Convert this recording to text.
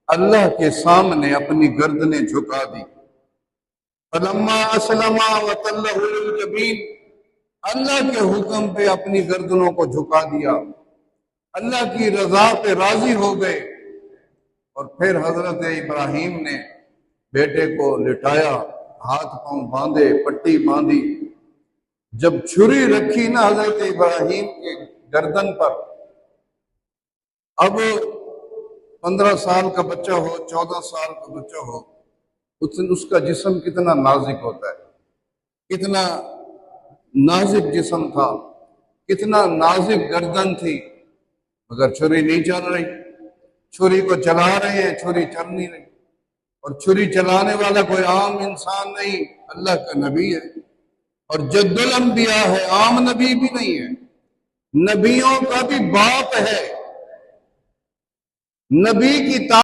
اللہ کے سامنے اپنی گردنیں جھکا دی۔ فلما اسلما وتلہ للجبین، اللہ کے حکم پہ اپنی گردنوں کو جھکا دیا، اللہ کی رضا پہ راضی ہو گئے۔ اور پھر حضرت ابراہیم نے بیٹے کو لٹایا، ہاتھ پاؤں باندھے، پٹی باندھی۔ جب چھری رکھی نا حضرت ابراہیم کے گردن پر، اب 15 سال کا بچہ ہو، 14 سال کا بچہ ہو، اس کا جسم کتنا نازک ہوتا ہے، کتنا نازک جسم تھا، کتنا نازک گردن تھی، مگر چھری نہیں چل رہی۔ چھری کو چلا رہے ہیں، چھری چل نہیں رہی۔ اور چھری چلانے والا کوئی عام انسان نہیں، اللہ کا نبی ہے، اور جد الانبیاء ہے، عام نبی بھی نہیں ہے، نبیوں کا بھی باپ ہے۔ نبی کی